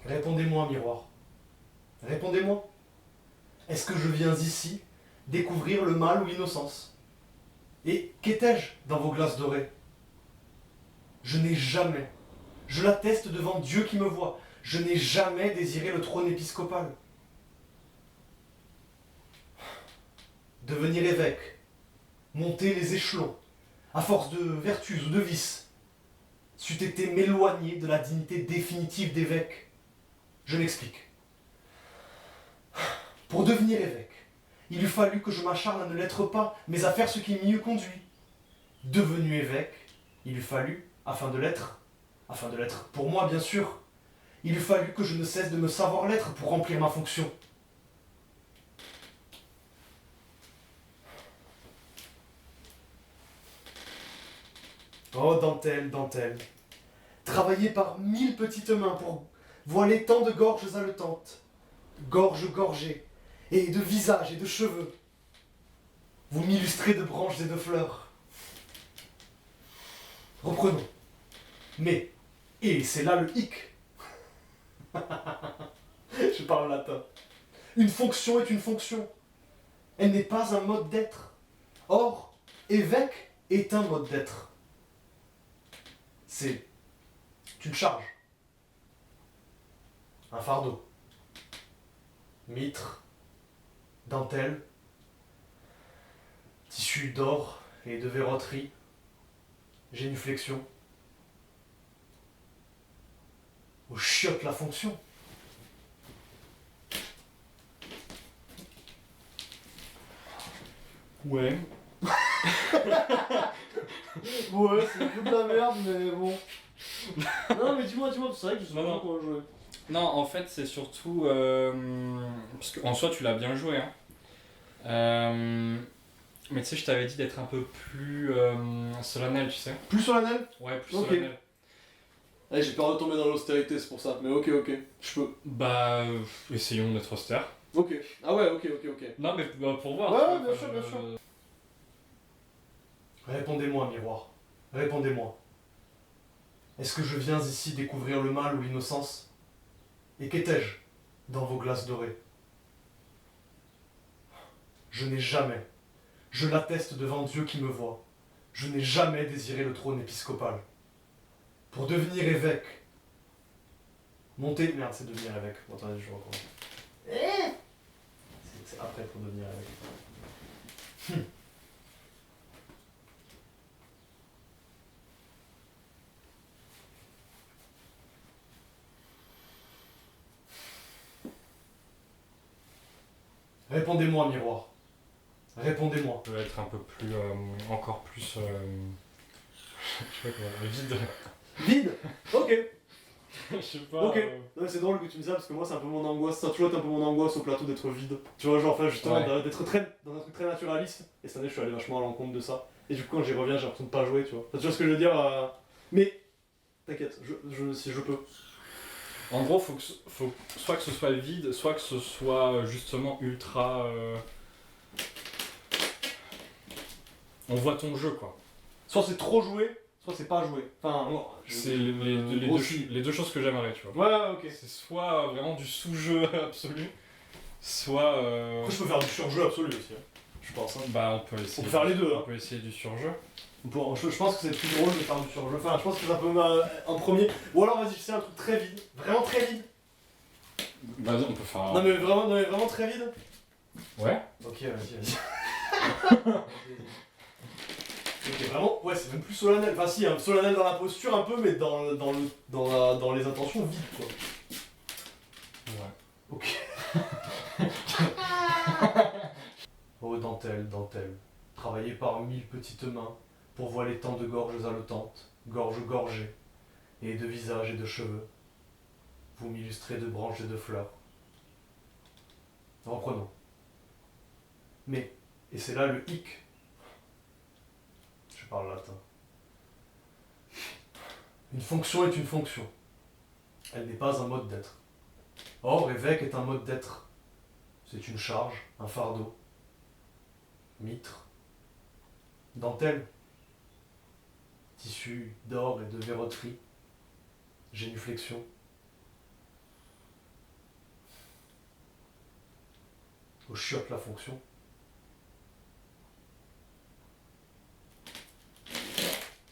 Répondez-moi, miroir. Répondez-moi. Est-ce que je viens ici découvrir le mal ou l'innocence? Et qu'étais-je dans vos glaces dorées? Je n'ai jamais, je l'atteste devant Dieu qui me voit, je n'ai jamais désiré le trône épiscopal. Devenir évêque, monter les échelons, à force de vertus ou de vices, c'eût été m'éloigner de la dignité définitive d'évêque. Je m'explique. Pour devenir évêque, il eût fallu que je m'acharne à ne l'être pas, mais à faire ce qui m'y eût conduit. Devenu évêque, il eût fallu, afin de l'être pour moi bien sûr, il eût fallu que je ne cesse de me savoir l'être pour remplir ma fonction. Oh dentelle, dentelle, travailler par 1000 petites mains pour voiler tant de gorges haletantes, gorges gorgées, et de visages et de cheveux. Vous m'illustrez de branches et de fleurs. Reprenons. Mais, et c'est là le hic. Je parle latin. Une fonction est une fonction. Elle n'est pas un mode d'être. Or, évêque est un mode d'être. C'est une charge. Un fardeau. Mitre. Dentelle. Tissu d'or et de verroterie. Génuflexion. Au chiotte la fonction. Ouais. Ouais, c'est un peu de la merde, mais bon. Non, mais dis-moi, c'est vrai que je sais Non, pas non. comment jouer. Non, en fait, c'est surtout. Parce qu'en soi, tu l'as bien joué. Hein. Mais tu sais, je t'avais dit d'être un peu plus solennel, tu sais. Plus solennel? Ouais, plus Ok. solennel. Ouais, j'ai peur de tomber dans l'austérité, c'est pour ça. Mais ok, je peux. Bah, essayons d'être austère. Ok. Ah ouais, ok. Non, mais pour voir. Ouais, tu vois, bien sûr, bien sûr. Répondez-moi, miroir. Répondez-moi. Est-ce que je viens ici découvrir le mal ou l'innocence? Et qu'étais-je dans vos glaces dorées? Je n'ai jamais, je l'atteste devant Dieu qui me voit, je n'ai jamais désiré le trône épiscopal. Pour devenir évêque, monter... Merde, c'est devenir évêque. Bon, attendez, je recommence. C'est après pour devenir évêque. Répondez-moi, miroir. Répondez-moi. Je peux être un peu plus. Encore plus. Je sais pas comment. Vide. Vide. Ok. Je sais pas. Ok. Non, mais c'est drôle que tu me dises ça parce que moi, c'est un peu mon angoisse. Ça a toujours été un peu mon angoisse au plateau d'être vide. Tu vois, genre, enfin, justement, Ouais. d'être très, dans un truc très naturaliste. Et cette année, je suis allé vachement à l'encontre de ça. Et du coup, quand j'y reviens, j'ai l'impression de pas jouer, tu vois. Enfin, tu vois ce que je veux dire Mais, t'inquiète, si je peux. En gros, faut soit que ce soit vide, soit que ce soit justement ultra. On voit ton jeu, quoi. Soit c'est trop joué, soit c'est pas joué. Enfin, non, C'est les deux choses que j'aimerais, tu vois. Ouais, ok. C'est soit vraiment du sous-jeu absolu, soit. Après, je peux faire du surjeu absolu aussi, hein. Je pense. Hein. Bah, on peut essayer. On peut faire les deux, On hein. peut essayer du surjeu. Bon, je pense que c'est plus drôle de faire du surjeu. Enfin, je pense que ça peut en premier. Ou alors, vas-y, c'est un truc très vide. Vraiment très vide. Vas-y, on peut faire. Non, mais vraiment très vide. Ouais. Ok, vas-y. Ok, vraiment, ouais, c'est même plus solennel. Enfin, si, solennel dans la posture un peu, mais dans les intentions vides, quoi. Ouais. Ok. Oh dentelle, dentelle, travaillez par 1000 petites mains pour voiler tant de gorges haletantes, gorges gorgées, et de visages et de cheveux. Vous m'illustrez de branches et de fleurs. Reprenons. Mais, et c'est là le hic. Je parle latin. Une fonction est une fonction. Elle n'est pas un mode d'être. Or, évêque est un mode d'être. C'est une charge, un fardeau. Mitre. Dentelle. Tissu d'or et de verroterie. Génuflexion. au chiotte la fonction.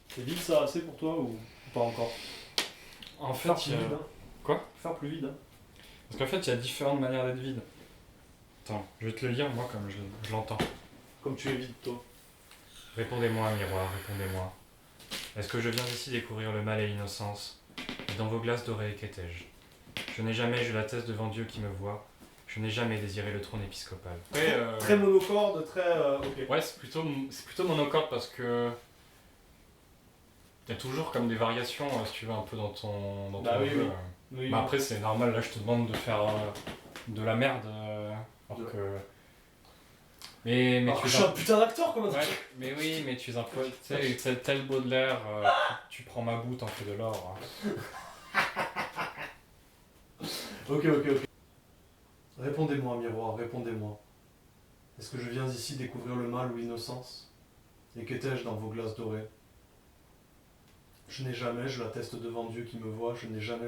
C'est vide ça assez pour toi ou pas encore? En fait, Faire plus il y a- vide. Hein. Quoi? Faire plus vide. Hein. Parce qu'en fait, il y a différentes manières d'être vide. Attends, je vais te le lire, moi, comme je l'entends. Comme tu es vide toi. Répondez-moi, miroir, répondez-moi. Est-ce que je viens ici découvrir le mal et l'innocence? Et dans vos glaces dorées, qu'étais-je? Je n'ai jamais, je l'atteste devant Dieu qui me voit, je n'ai jamais désiré le trône épiscopal. Après, Très monocorde, très. Ok. ouais, c'est plutôt monocorde parce que il y a toujours comme des variations, si tu veux, un peu dans ton Bah oui, jeu. oui. Oui, Bah après, c'est normal, là, je te demande de faire de la merde, alors Ouais. que... Mais Alors, tu je es suis un... un putain d'acteur, comment ça? Ouais, mais oui, mais tu es un poète, tu sais, tel Baudelaire, tu prends ma boue, t'en fais de l'or. Ok. Répondez-moi, miroir, répondez-moi. Est-ce que je viens ici découvrir le mal ou l'innocence? Et qu'étais-je dans vos glaces dorées? Je n'ai jamais, je l'atteste devant Dieu qui me voit, je n'ai jamais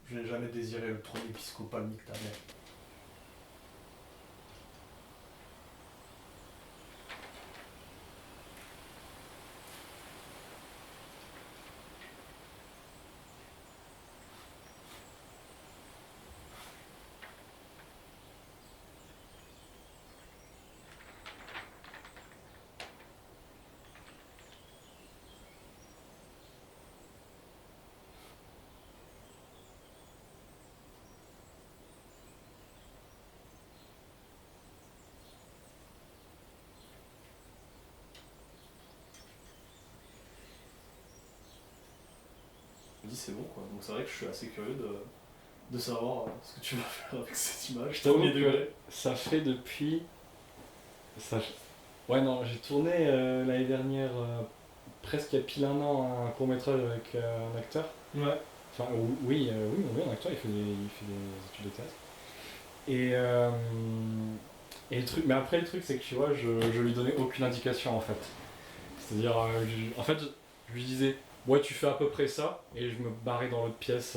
je n'ai jamais désiré le trône épiscopal, nique ta mère. Je me dis c'est bon quoi. Donc c'est vrai que je suis assez curieux de savoir ce que tu vas faire avec cette image. Je t'avoue Premier que degré. ça fait depuis... Ouais, non, j'ai tourné l'année dernière, presque il y a pile un an, un court-métrage avec un acteur. Ouais. Enfin, oui, un acteur, il fait des études de théâtre. Et le truc, mais après, le truc, c'est que tu vois, je lui donnais aucune indication en fait. C'est-à-dire, en fait, je lui disais, ouais, tu fais à peu près ça, et je me barrais dans l'autre pièce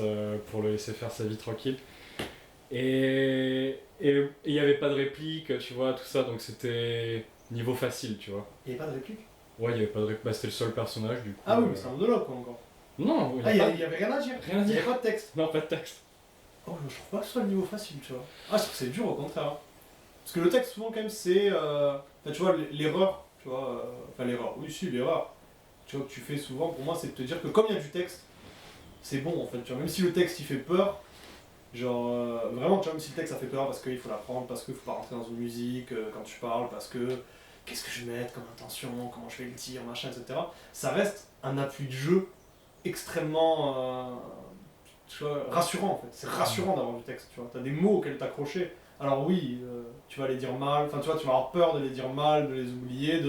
pour le laisser faire sa vie tranquille. Et il n'y avait pas de réplique, tu vois, tout ça, donc c'était niveau facile, tu vois. Il n'y a pas de réplique? Ouais, il n'y avait pas de réplique, bah, c'était le seul personnage du coup. Ah oui, mais c'est un monologue quoi encore. Non, il Ah, y a il y avait rien à dire? rien à Il n'y dire. avait pas de texte? Non, pas de texte. Oh, je trouve pas que ce soit le niveau facile, tu vois. Ah, je trouve que c'est dur au contraire. Hein. Parce que le texte, souvent, quand même, c'est. Enfin, tu vois, l'erreur, tu vois. Enfin, l'erreur, oui, si, l'erreur. Tu vois, que tu fais souvent, pour moi, c'est de te dire que comme il y a du texte, c'est bon en fait. Tu vois, même si le texte il fait peur, genre. Vraiment, tu vois, même si le texte ça fait peur parce qu'il faut l'apprendre, parce qu'il faut pas rentrer dans une musique quand tu parles, parce que. Qu'est-ce que je vais mettre comme intention, comment je vais le dire, machin, etc. Ça reste un appui de jeu extrêmement. Tu vois, rassurant en fait. C'est rassurant d'avoir du texte, tu vois. T'as des mots auxquels t'accrocher. Alors oui, tu vas les dire mal, enfin tu vois, tu vas avoir peur de les dire mal, de les oublier,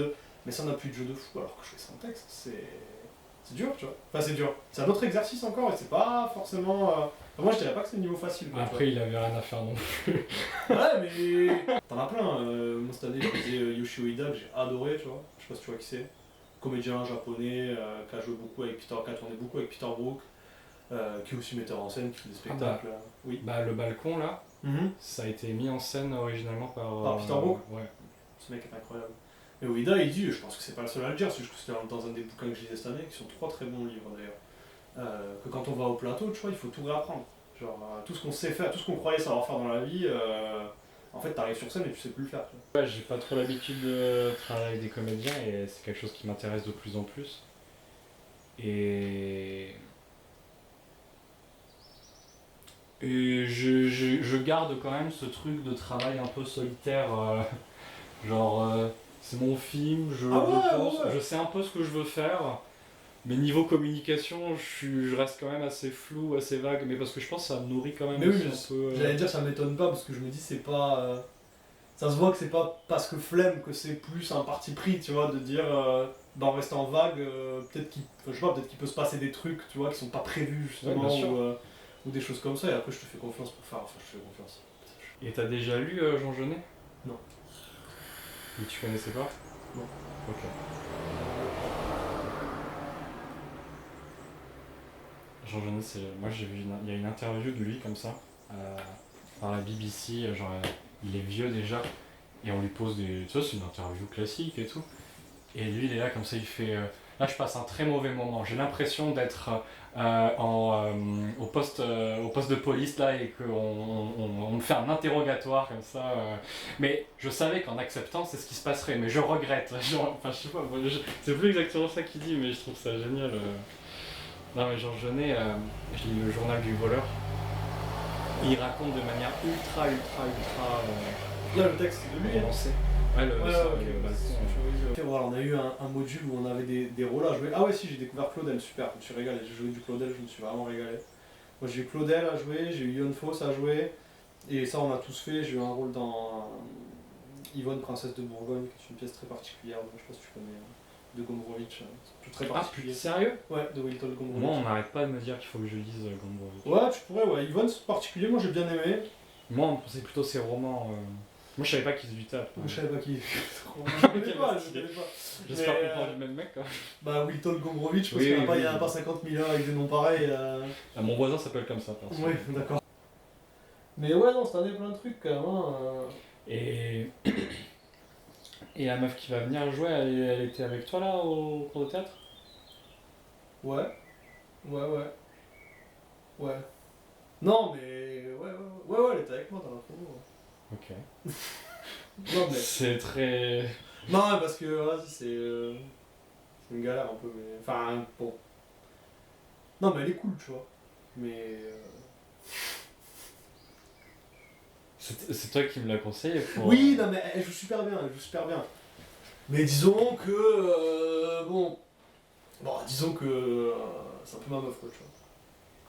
mais ça n'a plus de jeu de fou alors que jouer sans texte, c'est dur, tu vois. Enfin c'est dur. C'est un autre exercice encore et c'est pas forcément... Enfin, moi je dirais pas que c'est le niveau facile. Quoi, Après, il avait rien à faire non plus. ouais mais... T'en as plein. Moi cette année je faisais Yoshio Ida que j'ai adoré, tu vois. Je sais pas si tu vois qui c'est. Comédien japonais qui a joué beaucoup avec Peter, qui a tourné beaucoup avec Peter Brook. Qui est aussi metteur en scène, qui fait des spectacles. Oui. Bah, le balcon là, ça a été mis en scène originalement par Par Peter Brook. Ouais. Ce mec est incroyable. Et Ouida, il dit, je pense que c'est pas le seul à le dire, parce que c'était dans un des bouquins que je lisais cette année, qui sont 3 très bons livres d'ailleurs, que quand on va au plateau, tu vois, il faut tout réapprendre. Genre, tout ce qu'on sait faire, tout ce qu'on croyait savoir faire dans la vie, en fait, t'arrives sur scène et tu sais plus le faire. Tu vois. Ouais, j'ai pas trop l'habitude de travailler avec des comédiens et c'est quelque chose qui m'intéresse de plus en plus. Et je garde quand même ce truc de travail un peu solitaire, genre c'est mon film, je pense, je sais un peu ce que je veux faire, mais niveau communication, je reste quand même assez flou, assez vague, mais parce que je pense que ça me nourrit quand même Mais oui, aussi mais un peu. J'allais dire, ça m'étonne pas, parce que je me dis, c'est pas. Ça se voit que c'est pas parce que flemme que c'est plus un parti pris, tu vois, de dire, bah en restant vague, peut-être qu'il je sais pas, peut-être qu'il peut se passer des trucs, tu vois, qui sont pas prévus justement, Ouais, bien sûr. ou des choses comme ça, et après je te fais confiance pour faire, enfin je te fais confiance. Et t'as déjà lu Jean Genet? Non. Et tu connaissais pas? Non. Ok. Jean Genet, moi j'ai vu il y a une interview de lui comme ça par la BBC, genre il est vieux déjà Et on lui pose des... Tu vois, c'est une interview classique et tout. Et lui, il est là comme ça, il fait... Là, je passe un très mauvais moment. J'ai l'impression d'être au poste de police, là, et qu'on me fait un interrogatoire comme ça. Mais je savais qu'en acceptant, c'est ce qui se passerait. Mais je regrette. Genre, enfin, je sais pas, c'est plus exactement ça qu'il dit, mais je trouve ça génial. Non, mais Georges Jeunet, je lis le journal du voleur. Il raconte de manière ultra. Là, le texte, c'est de lui. Romancée. Ouais, le balcon. Voilà, on a eu un module où on avait des rôles à jouer. Ah ouais, si, j'ai découvert Claudel, super, je me suis régalé. J'ai joué du Claudel, je me suis vraiment régalé. Moi, j'ai eu Claudel à jouer, j'ai eu Yon Foss à jouer. Et ça, on a tous fait. J'ai eu un rôle dans Yvonne, princesse de Bourgogne, qui est une pièce très particulière. Je sais pas si tu connais, de Gombrowicz. C'est tout très particulier. Sérieux? Ouais, de Wilton Gombrowicz. Moi, on n'arrête pas de me dire qu'il faut que je lise Gombrowicz. Ouais, tu pourrais, ouais. Yvonne, c'est particulier, moi j'ai bien aimé. Moi, on pensait plutôt ses romans. Moi, je savais pas qu'ils se tape. Je savais pas qui. Je connais pas. J'espère qu'on parle du même mec, quoi. Bah, Wilton Gombrowicz, parce qu'il n'y en a pas 50 000 avec des noms pareils. Ah, mon voisin s'appelle comme ça, perso. Ouais, d'accord. Mais ouais, non, cette année, plein de trucs quand même. Et la meuf qui va venir jouer, elle était avec toi là au cours de théâtre? Ouais. Non, mais. Ouais, elle était avec moi dans la promo. Ok. Non, mais. C'est très. Non, parce que vas-y, c'est une galère un peu, mais. Enfin, bon. Non, mais elle est cool, tu vois. Mais. C'est toi qui me l'as conseillé pour... Oui, non, mais elle joue super bien, Mais disons que. Bon, disons que. C'est un peu ma meuf, quoi, tu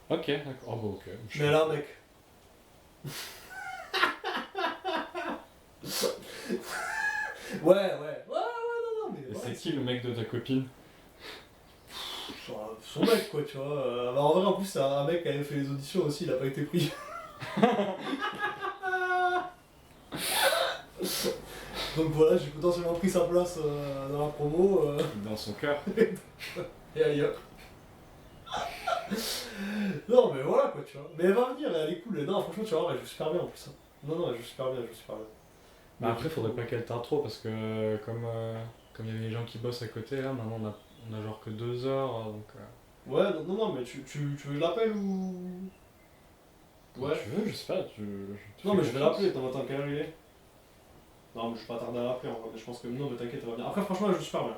vois. Ok, d'accord. Oh, bah, ok. Mais là, mec. Ouais, non, mais. Et Ouais, c'est qui le mec de ta copine? Son mec, quoi, tu vois. Bah, en vrai, en plus, c'est un mec qui avait fait les auditions aussi, il a pas été pris. Donc voilà, j'ai potentiellement pris sa place dans la promo. Dans son cœur. Et ailleurs. Non, mais voilà, quoi, tu vois. Mais elle va venir, elle est cool. Non, franchement, tu vois, elle joue super bien en plus. Hein. Non, elle joue super bien. Mais après, faudrait pas qu'elle tarde trop parce que comme il y avait les gens qui bossent à côté, là, maintenant on a genre que 2 heures, donc... Ouais, non, mais tu veux que je l'appelle ou... Ouais. Tu veux, je sais pas, Non, mais je vais l'appeler, t'en quelle heure il est? Non, mais je vais pas tarder à l'appeler, en vrai, mais je pense que... Non, mais t'inquiète, elle va venir. Après, franchement, elle joue super bien.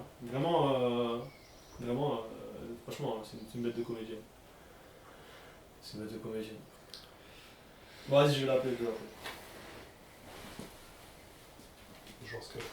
Vraiment, franchement, c'est une bête de comédienne. Bon, vas-y, je vais l'appeler, Je vois ce que je fais.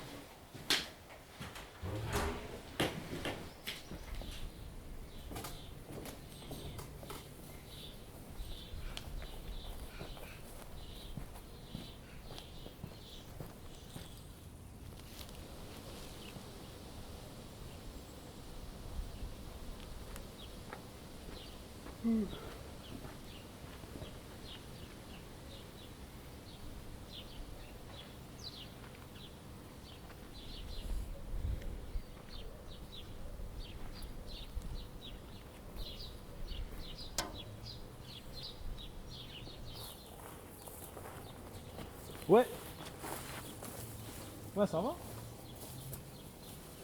Ouais. Ouais, ça va.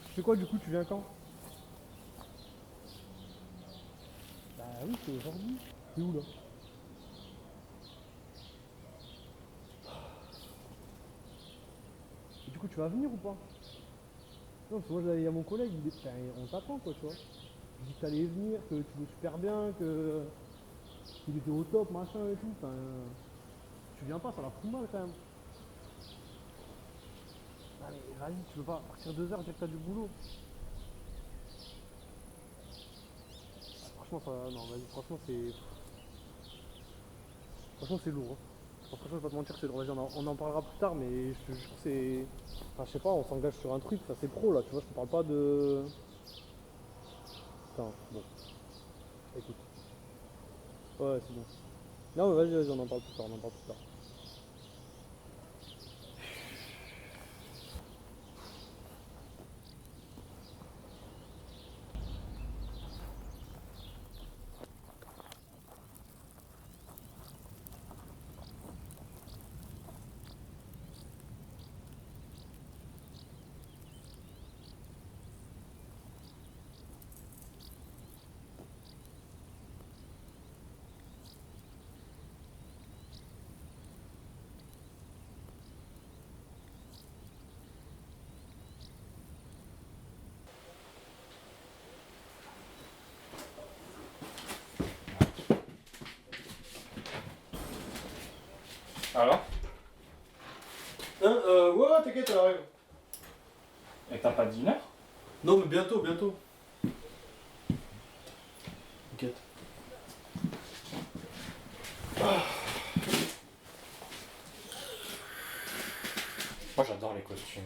Tu fais quoi du coup, tu viens quand? Bah oui, c'est aujourd'hui. C'est où là? Et du coup, tu vas venir ou pas? Non, parce que moi, il y a mon collègue, on t'attend quoi, tu vois. Il dit que t'allais venir, que tu joues super bien, qu'il était au top, machin et tout. Enfin, tu viens pas, ça la fout mal quand même. Allez, vas-y, tu veux pas partir 2 heures, dire que t'as du boulot. Franchement, non, vas-y, franchement, c'est lourd. Hein. Franchement, je vais pas te mentir, c'est lourd. Vas-y, on en parlera plus tard, mais je te jure que c'est. Enfin, je sais pas, on s'engage sur un truc, ça c'est pro là, tu vois, je te parle pas de. Attends, bon. Écoute. Ouais, c'est bon. Non, mais vas-y, on en parle plus tard, Alors? Ouais, t'inquiète, elle arrive. Et t'as pas de dîner? Non, mais bientôt. T'inquiète. Moi j'adore les costumes.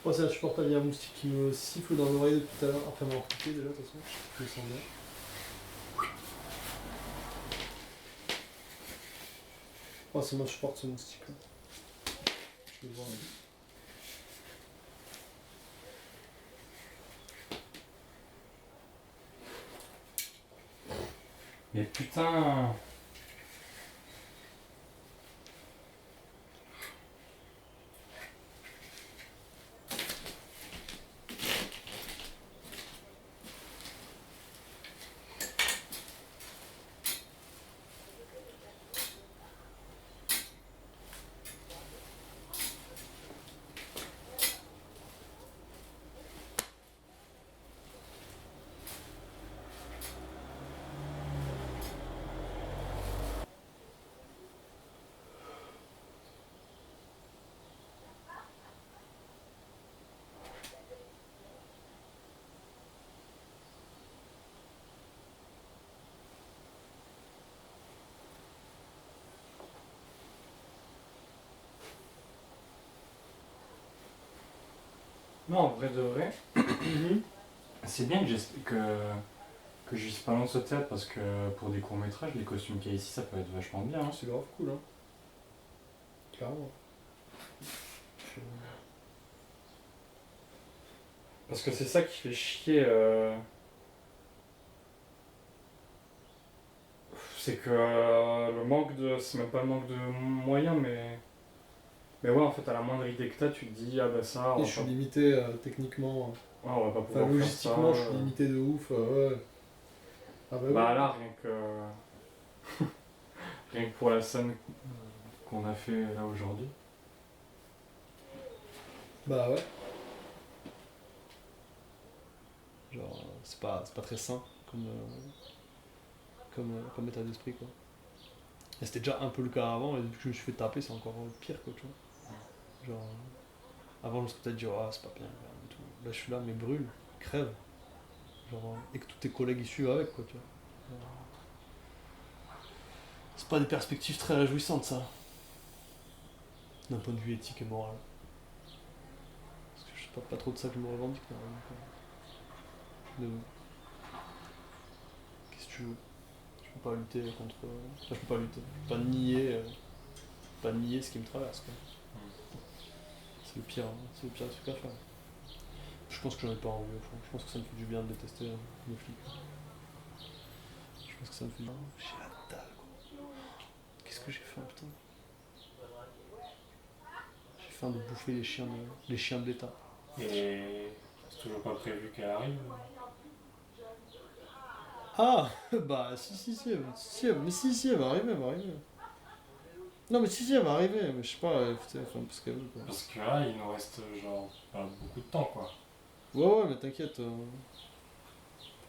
Moi, c'est insupportable, il y a un moustique qui me siffle dans l'oreille depuis tout à l'heure, après m'avoir coupé déjà, de toute façon, je le sens bien. Oh, c'est moi, je supporte ce moustique-là. Je le vois. Mais putain! Non, en vrai de vrai, c'est bien que je suis pas loin de ce théâtre parce que pour des courts-métrages, les costumes qu'il y a ici, ça peut être vachement bien. Hein. C'est grave cool, hein. Clairement. Parce que c'est ça qui fait chier. C'est que le manque de. C'est même pas le manque de moyens, mais. Mais ouais, en fait, à la moindre idée que t'as, tu te dis, ah bah ça. Et je suis limité techniquement. Ouais, on va pas pouvoir Enfin, faire logistiquement, ça, je suis limité de ouf. Ouais. Ah bah, Bah ouais. là, rien que. Rien que pour la scène qu'on a fait là aujourd'hui. Bah ouais. Genre, c'est pas très sain comme état d'esprit, quoi. Et c'était déjà un peu le cas avant, et depuis que je me suis fait taper, c'est encore pire, quoi, tu vois. Genre, avant, je me serais peut-être dit, ah, c'est pas bien, et tout. Là, je suis là, mais brûle, crève. Genre, et que tous tes collègues y suivent avec, quoi, tu vois. Genre, c'est pas des perspectives très réjouissantes, ça. D'un point de vue éthique et moral. Parce que je sais pas trop de ça que je me revendique, normalement, quoi. Mais bon. Qu'est-ce que tu veux? Je peux pas lutter contre. Enfin, je peux pas lutter. Je peux pas nier ce qui me traverse, quoi. C'est le pire, hein. C'est le pire truc à faire. Je pense que j'en ai pas envie au fond. Je pense que ça me fait du bien de détester les flics. Je pense que ça me fait du bien. J'ai la dalle, quoi. Qu'est-ce que j'ai faim, putain? J'ai faim de bouffer les chiens de l'État. Et c'est toujours pas prévu qu'elle arrive. Ah bah si, mais si, elle va arriver, Non mais si, elle va arriver, mais je sais pas, putain, enfin, parce qu'elle veut, quoi. Parce que là, il nous reste genre pas beaucoup de temps quoi. Ouais, mais t'inquiète.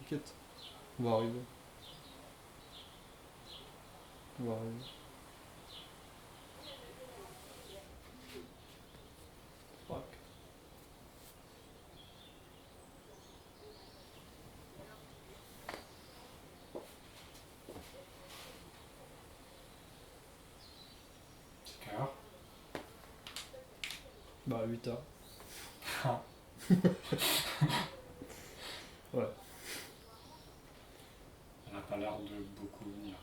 T'inquiète. On va arriver. On va arriver. Fuck. C'est quelle heure? Bah 8h. Ah. Ouais. Elle a pas l'air de beaucoup venir.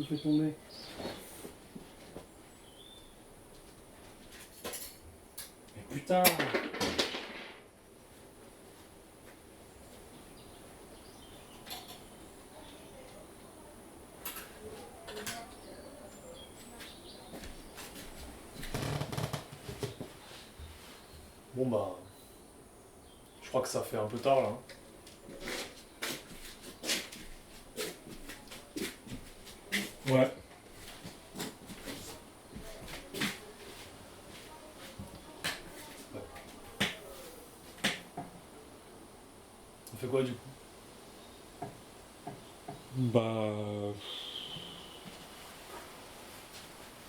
fait tomber. Mais putain. Bon bah... Je crois que ça fait un peu tard là. Ouais. On fait quoi du coup? Bah...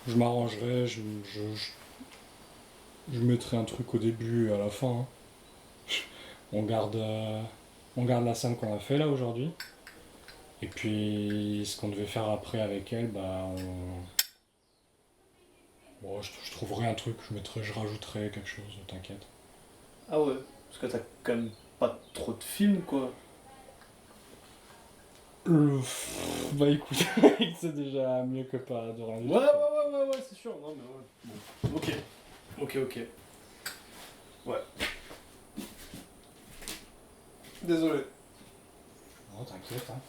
Je m'arrangerai, je mettrai un truc au début et à la fin. Hein. On garde la scène qu'on a fait là aujourd'hui. Et puis ce qu'on devait faire après avec elle, bah bon, je trouverai un truc, je rajouterai quelque chose, t'inquiète. Ah ouais, parce que t'as quand même pas trop de films quoi. Bah écoute, c'est déjà mieux que pas de rien du tout. Ouais, c'est sûr. Non mais ouais. Bon. Ok. Ouais. Désolé. Non, t'inquiète, hein.